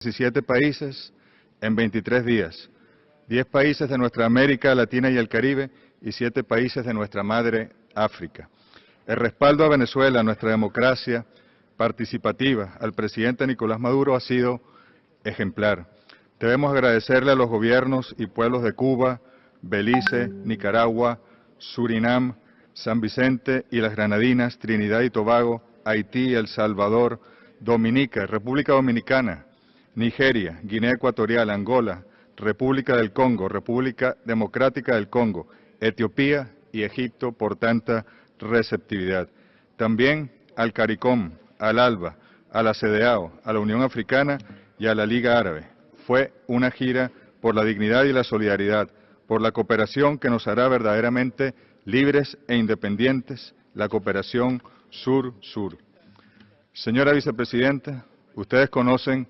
17 países en 23 días, 10 países de nuestra América Latina y el Caribe y 7 países de nuestra madre África. El respaldo a Venezuela, a nuestra democracia participativa, al presidente Nicolás Maduro ha sido ejemplar. Debemos agradecerle a los gobiernos y pueblos de Cuba, Belice, Nicaragua, Surinam, San Vicente y las Granadinas, Trinidad y Tobago, Haití, El Salvador, Dominica, República Dominicana, Nigeria, Guinea Ecuatorial, Angola, República del Congo, República Democrática del Congo, Etiopía y Egipto por tanta receptividad. También al CARICOM, al ALBA, a la CEDEAO, a la Unión Africana y a la Liga Árabe. Fue una gira por la dignidad y la solidaridad, por la cooperación que nos hará verdaderamente libres e independientes, la cooperación sur-sur. Señora Vicepresidenta, ustedes conocen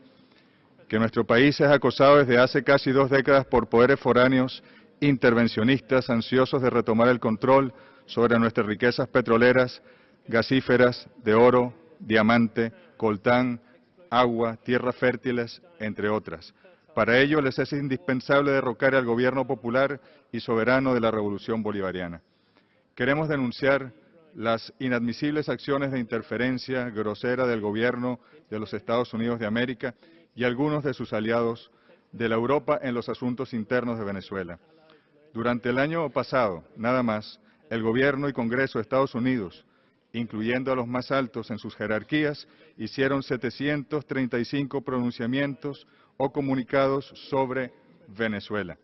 que nuestro país es acosado desde hace casi 2 décadas por poderes foráneos intervencionistas ansiosos de retomar el control sobre nuestras riquezas petroleras, gasíferas, de oro, diamante, coltán, agua, tierras fértiles, entre otras. Para ello les es indispensable derrocar al gobierno popular y soberano de la Revolución Bolivariana. Queremos denunciar las inadmisibles acciones de interferencia grosera del gobierno de los Estados Unidos de América y algunos de sus aliados de la Europa en los asuntos internos de Venezuela. Durante el año pasado, nada más, el gobierno y Congreso de Estados Unidos, incluyendo a los más altos en sus jerarquías, hicieron 735 pronunciamientos o comunicados sobre Venezuela.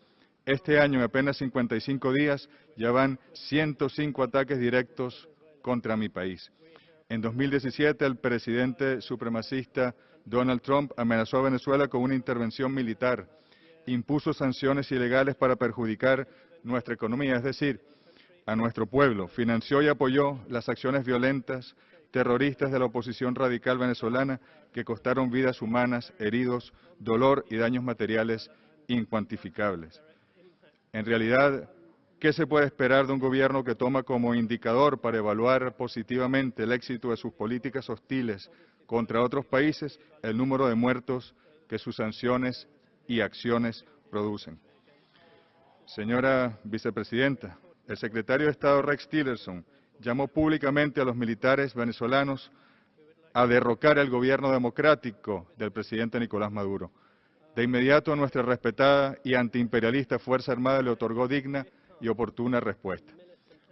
Este año, en apenas 55 días, ya van 105 ataques directos contra mi país. En 2017, el presidente supremacista Donald Trump amenazó a Venezuela con una intervención militar, impuso sanciones ilegales para perjudicar nuestra economía, es decir, a nuestro pueblo, financió y apoyó las acciones violentas, terroristas de la oposición radical venezolana que costaron vidas humanas, heridos, dolor y daños materiales incuantificables. En realidad, ¿qué se puede esperar de un gobierno que toma como indicador para evaluar positivamente el éxito de sus políticas hostiles contra otros países el número de muertos que sus sanciones y acciones producen? Señora Vicepresidenta, el secretario de Estado Rex Tillerson llamó públicamente a los militares venezolanos a derrocar el gobierno democrático del presidente Nicolás Maduro. De inmediato, nuestra respetada y antiimperialista Fuerza Armada le otorgó digna y oportuna respuesta.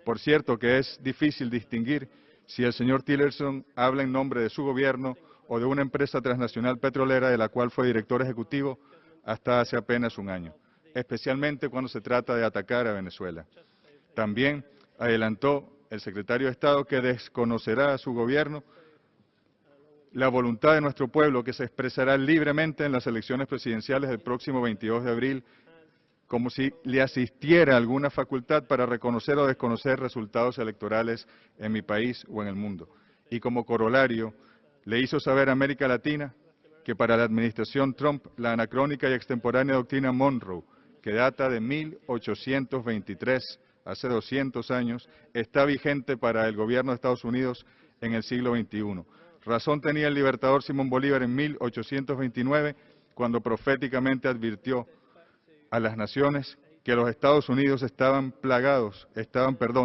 Por cierto que es difícil distinguir si el señor Tillerson habla en nombre de su gobierno o de una empresa transnacional petrolera de la cual fue director ejecutivo hasta hace apenas un año, especialmente cuando se trata de atacar a Venezuela. También adelantó el secretario de Estado que desconocerá a su gobierno la voluntad de nuestro pueblo que se expresará libremente en las elecciones presidenciales del próximo 22 de abril, como si le asistiera alguna facultad para reconocer o desconocer resultados electorales en mi país o en el mundo. Y como corolario, le hizo saber a América Latina que para la administración Trump la anacrónica y extemporánea doctrina Monroe, que data de 1823, hace 200 años, está vigente para el gobierno de Estados Unidos en el siglo XXI. Razón tenía el libertador Simón Bolívar en 1829, cuando proféticamente advirtió a las naciones que los Estados Unidos estaban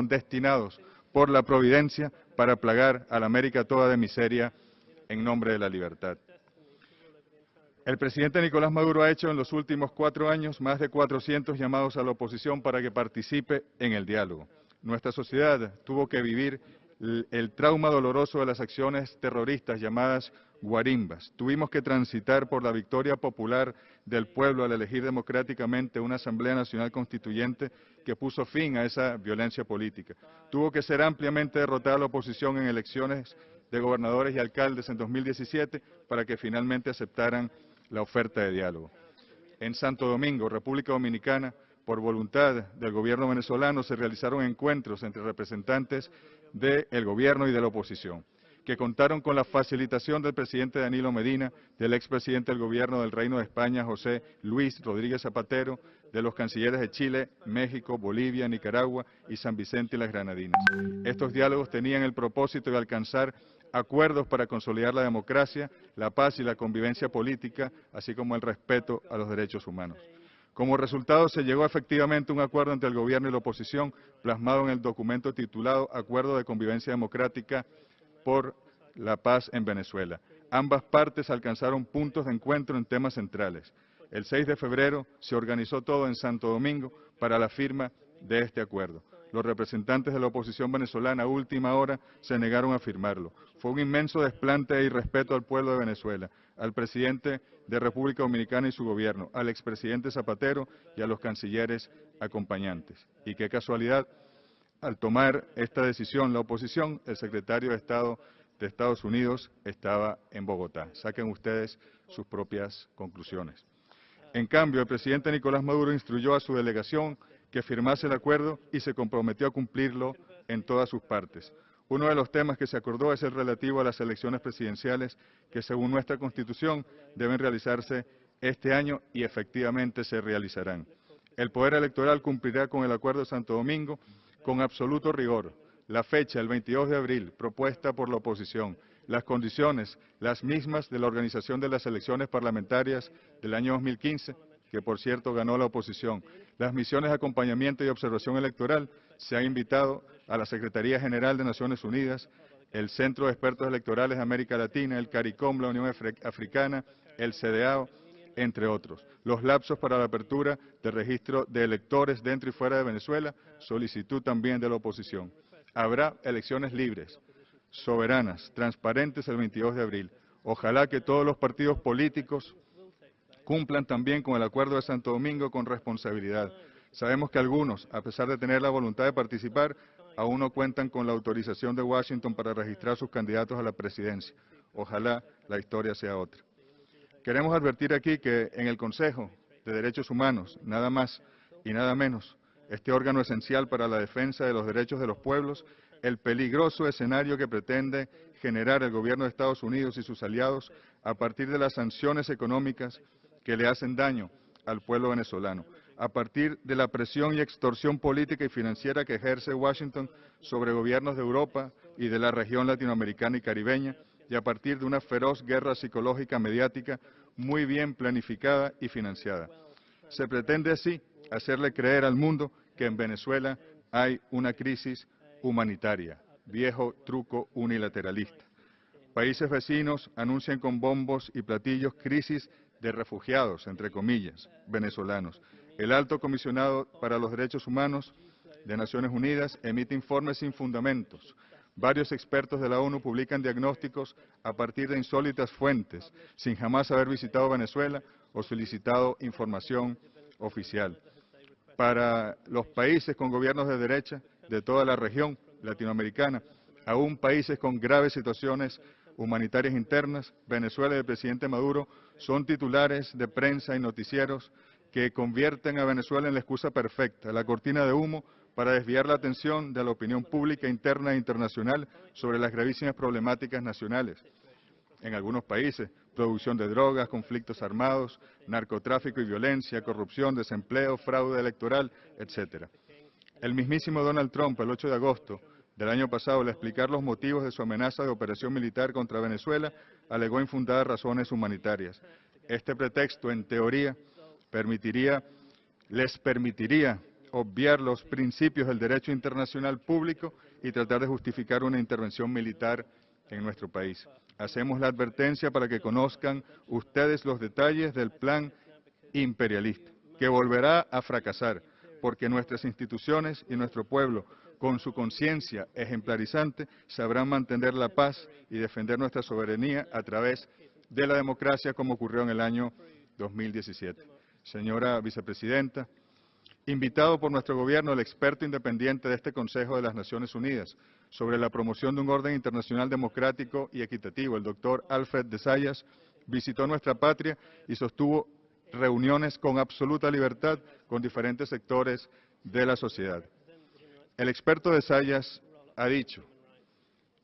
destinados por la providencia para plagar a la América toda de miseria en nombre de la libertad. El presidente Nicolás Maduro ha hecho en los últimos 4 años más de 400 llamados a la oposición para que participe en el diálogo. Nuestra sociedad tuvo que vivir el trauma doloroso de las acciones terroristas llamadas guarimbas. Tuvimos que transitar por la victoria popular del pueblo al elegir democráticamente una Asamblea Nacional Constituyente que puso fin a esa violencia política. Tuvo que ser ampliamente derrotada la oposición en elecciones de gobernadores y alcaldes en 2017 para que finalmente aceptaran la oferta de diálogo. En Santo Domingo, República Dominicana, por voluntad del gobierno venezolano, se realizaron encuentros entre representantes del gobierno y de la oposición, que contaron con la facilitación del presidente Danilo Medina, del expresidente del gobierno del Reino de España, José Luis Rodríguez Zapatero, de los cancilleres de Chile, México, Bolivia, Nicaragua y San Vicente y las Granadinas. Estos diálogos tenían el propósito de alcanzar acuerdos para consolidar la democracia, la paz y la convivencia política, así como el respeto a los derechos humanos. Como resultado, se llegó efectivamente a un acuerdo entre el Gobierno y la oposición, plasmado en el documento titulado Acuerdo de Convivencia Democrática por la Paz en Venezuela. Ambas partes alcanzaron puntos de encuentro en temas centrales. El 6 de febrero se organizó todo en Santo Domingo para la firma de este acuerdo. Los representantes de la oposición venezolana a última hora se negaron a firmarlo. Fue un inmenso desplante e irrespeto al pueblo de Venezuela, al presidente de República Dominicana y su gobierno, al expresidente Zapatero y a los cancilleres acompañantes. Y qué casualidad, al tomar esta decisión la oposición, el secretario de Estado de Estados Unidos estaba en Bogotá. Saquen ustedes sus propias conclusiones. En cambio, el presidente Nicolás Maduro instruyó a su delegación que firmase el acuerdo y se comprometió a cumplirlo en todas sus partes. Uno de los temas que se acordó es el relativo a las elecciones presidenciales que, según nuestra Constitución, deben realizarse este año y efectivamente se realizarán. El Poder Electoral cumplirá con el Acuerdo de Santo Domingo con absoluto rigor. La fecha, el 22 de abril, propuesta por la oposición, las condiciones, las mismas de la organización de las elecciones parlamentarias del año 2015, que por cierto ganó la oposición, las misiones de acompañamiento y observación electoral, se ha invitado a la Secretaría General de Naciones Unidas, el Centro de Expertos Electorales de América Latina, el CARICOM, la Unión Africana, el CEDEAO, entre otros. Los lapsos para la apertura de registro de electores dentro y fuera de Venezuela, solicitud también de la oposición. Habrá elecciones libres, soberanas, transparentes el 22 de abril. Ojalá que todos los partidos políticos cumplan también con el Acuerdo de Santo Domingo con responsabilidad. Sabemos que algunos, a pesar de tener la voluntad de participar, aún no cuentan con la autorización de Washington para registrar sus candidatos a la presidencia. Ojalá la historia sea otra. Queremos advertir aquí que en el Consejo de Derechos Humanos, nada más y nada menos, este órgano esencial para la defensa de los derechos de los pueblos, el peligroso escenario que pretende generar el gobierno de Estados Unidos y sus aliados a partir de las sanciones económicas que le hacen daño al pueblo venezolano, a partir de la presión y extorsión política y financiera que ejerce Washington sobre gobiernos de Europa y de la región latinoamericana y caribeña, y a partir de una feroz guerra psicológica mediática muy bien planificada y financiada. Se pretende así hacerle creer al mundo que en Venezuela hay una crisis humanitaria, viejo truco unilateralista. Países vecinos anuncian con bombos y platillos crisis de refugiados, entre comillas, venezolanos. El Alto Comisionado para los Derechos Humanos de Naciones Unidas emite informes sin fundamentos. Varios expertos de la ONU publican diagnósticos a partir de insólitas fuentes, sin jamás haber visitado Venezuela o solicitado información oficial. Para los países con gobiernos de derecha de toda la región latinoamericana, aún países con graves situaciones humanitarias internas, Venezuela y el presidente Maduro son titulares de prensa y noticieros que convierten a Venezuela en la excusa perfecta, la cortina de humo para desviar la atención de la opinión pública interna e internacional sobre las gravísimas problemáticas nacionales. En algunos países, producción de drogas, conflictos armados, narcotráfico y violencia, corrupción, desempleo, fraude electoral, etcétera. El mismísimo Donald Trump, el 8 de agosto del año pasado, al explicar los motivos de su amenaza de operación militar contra Venezuela, alegó infundadas razones humanitarias. Este pretexto, en teoría, les permitiría obviar los principios del derecho internacional público y tratar de justificar una intervención militar en nuestro país. Hacemos la advertencia para que conozcan ustedes los detalles del plan imperialista, que volverá a fracasar, porque nuestras instituciones y nuestro pueblo, con su conciencia ejemplarizante, sabrán mantener la paz y defender nuestra soberanía a través de la democracia, como ocurrió en el año 2017. Señora Vicepresidenta, invitado por nuestro gobierno, el experto independiente de este Consejo de las Naciones Unidas sobre la promoción de un orden internacional democrático y equitativo, el doctor Alfred de Zayas, visitó nuestra patria y sostuvo reuniones con absoluta libertad con diferentes sectores de la sociedad. El experto de Zayas ha dicho,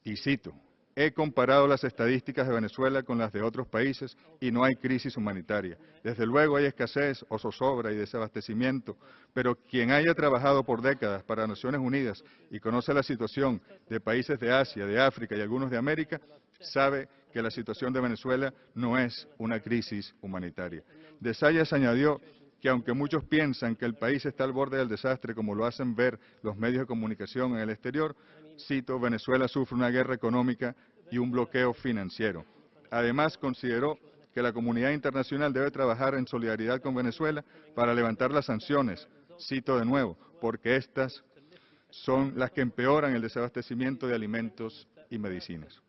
y cito, He comparado las estadísticas de Venezuela con las de otros países y no hay crisis humanitaria. Desde luego hay escasez o zozobra y desabastecimiento, pero quien haya trabajado por décadas para Naciones Unidas y conoce la situación de países de Asia, de África y algunos de América, sabe que la situación de Venezuela no es una crisis humanitaria. De Zayas añadió que aunque muchos piensan que el país está al borde del desastre, como lo hacen ver los medios de comunicación en el exterior, cito, Venezuela sufre una guerra económica y un bloqueo financiero. Además, consideró que la comunidad internacional debe trabajar en solidaridad con Venezuela para levantar las sanciones, cito de nuevo, porque estas son las que empeoran el desabastecimiento de alimentos y medicinas.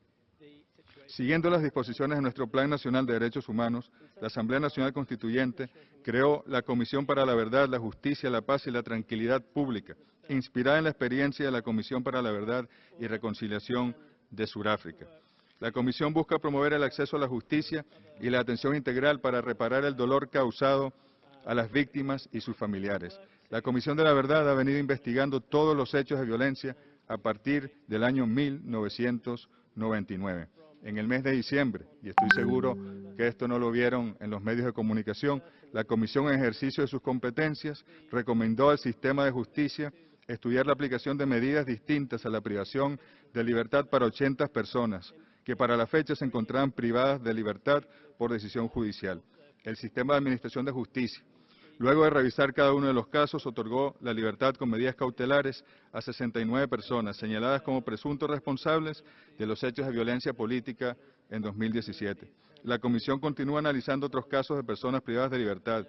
Siguiendo las disposiciones de nuestro Plan Nacional de Derechos Humanos, la Asamblea Nacional Constituyente creó la Comisión para la Verdad, la Justicia, la Paz y la Tranquilidad Pública, inspirada en la experiencia de la Comisión para la Verdad y Reconciliación de Sudáfrica. La Comisión busca promover el acceso a la justicia y la atención integral para reparar el dolor causado a las víctimas y sus familiares. La Comisión de la Verdad ha venido investigando todos los hechos de violencia a partir del año 1999. En el mes de diciembre, y estoy seguro que esto no lo vieron en los medios de comunicación, la Comisión, en ejercicio de sus competencias, recomendó al sistema de justicia estudiar la aplicación de medidas distintas a la privación de libertad para 80 personas, que para la fecha se encontraban privadas de libertad por decisión judicial. El sistema de administración de justicia, luego de revisar cada uno de los casos, otorgó la libertad con medidas cautelares a 69 personas señaladas como presuntos responsables de los hechos de violencia política en 2017. La Comisión continúa analizando otros casos de personas privadas de libertad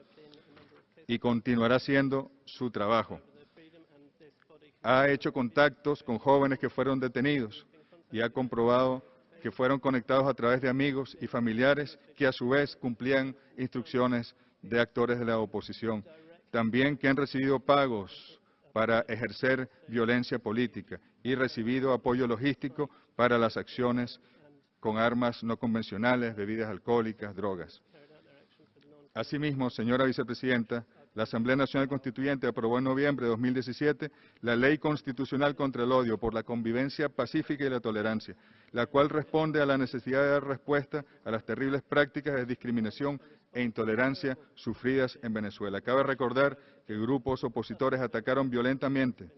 y continuará haciendo su trabajo. Ha hecho contactos con jóvenes que fueron detenidos y ha comprobado que fueron conectados a través de amigos y familiares que a su vez cumplían instrucciones de actores de la oposición. También que han recibido pagos para ejercer violencia política y recibido apoyo logístico para las acciones con armas no convencionales, bebidas alcohólicas, drogas. Asimismo, señora Vicepresidenta, la Asamblea Nacional Constituyente aprobó en noviembre de 2017 la Ley Constitucional contra el Odio por la Convivencia Pacífica y la Tolerancia, la cual responde a la necesidad de dar respuesta a las terribles prácticas de discriminación e intolerancia sufridas en Venezuela. Cabe recordar que grupos opositores atacaron violentamente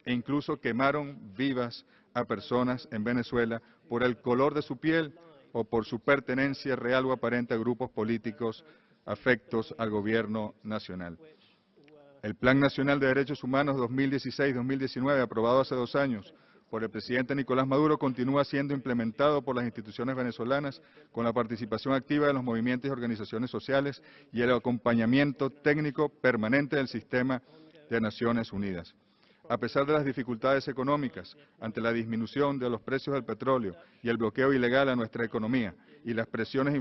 e incluso quemaron vivas a personas en Venezuela por el color de su piel o por su pertenencia real o aparente a grupos políticos afectos al gobierno nacional. El Plan Nacional de Derechos Humanos 2016-2019, aprobado hace 2 años por el presidente Nicolás Maduro, continúa siendo implementado por las instituciones venezolanas con la participación activa de los movimientos y organizaciones sociales y el acompañamiento técnico permanente del sistema de Naciones Unidas. A pesar de las dificultades económicas, ante la disminución de los precios del petróleo y el bloqueo ilegal a nuestra economía y las presiones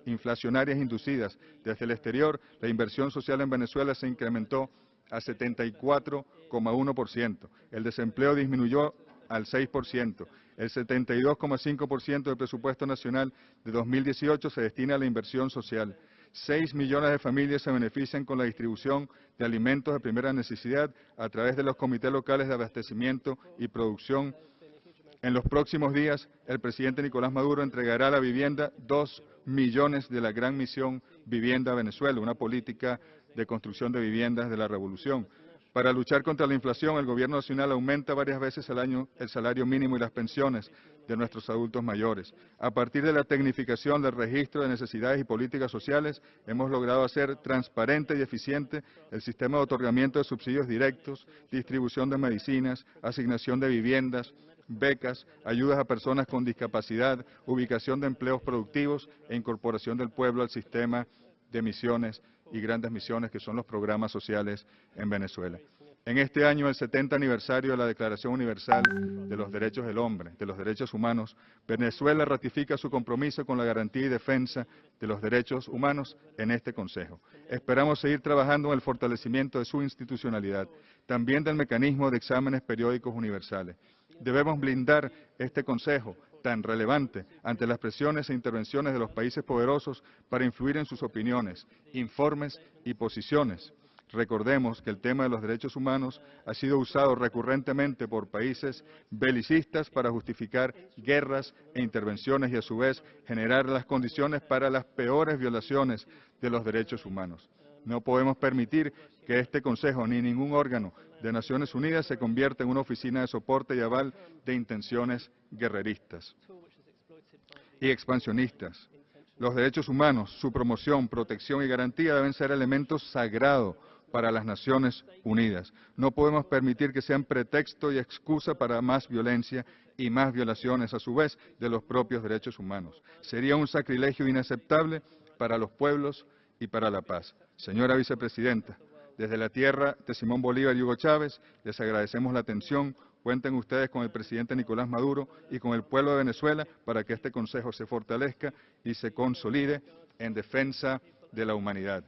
inflacionarias inducidas desde el exterior, la inversión social en Venezuela se incrementó a 74,1%. El desempleo disminuyó al 6%. El 72,5% del presupuesto nacional de 2018 se destina a la inversión social. 6 millones de familias se benefician con la distribución de alimentos de primera necesidad a través de los comités locales de abastecimiento y producción. En los próximos días, el presidente Nicolás Maduro entregará a la vivienda 2 millones de la Gran Misión Vivienda Venezuela, una política de construcción de viviendas de la revolución. Para luchar contra la inflación, el Gobierno Nacional aumenta varias veces al año el salario mínimo y las pensiones de nuestros adultos mayores. A partir de la tecnificación del registro de necesidades y políticas sociales, hemos logrado hacer transparente y eficiente el sistema de otorgamiento de subsidios directos, distribución de medicinas, asignación de viviendas, becas, ayudas a personas con discapacidad, ubicación de empleos productivos e incorporación del pueblo al sistema de misiones y grandes misiones, que son los programas sociales en Venezuela. En este año, el 70 aniversario de la Declaración Universal de los Derechos del Hombre, de los Derechos Humanos, Venezuela ratifica su compromiso con la garantía y defensa de los derechos humanos en este Consejo. Esperamos seguir trabajando en el fortalecimiento de su institucionalidad, también del mecanismo de exámenes periódicos universales. Debemos blindar este Consejo tan relevante ante las presiones e intervenciones de los países poderosos para influir en sus opiniones, informes y posiciones. Recordemos que el tema de los derechos humanos ha sido usado recurrentemente por países belicistas para justificar guerras e intervenciones y, a su vez, generar las condiciones para las peores violaciones de los derechos humanos. No podemos permitir que este Consejo ni ningún órgano de Naciones Unidas se convierta en una oficina de soporte y aval de intenciones guerreristas y expansionistas. Los derechos humanos, su promoción, protección y garantía deben ser elementos sagrados para las Naciones Unidas. No podemos permitir que sean pretexto y excusa para más violencia y más violaciones, a su vez, de los propios derechos humanos. Sería un sacrilegio inaceptable para los pueblos y para la paz. Señora Vicepresidenta, desde la tierra de Simón Bolívar y Hugo Chávez, les agradecemos la atención. Cuenten ustedes con el presidente Nicolás Maduro y con el pueblo de Venezuela para que este Consejo se fortalezca y se consolide en defensa de la humanidad.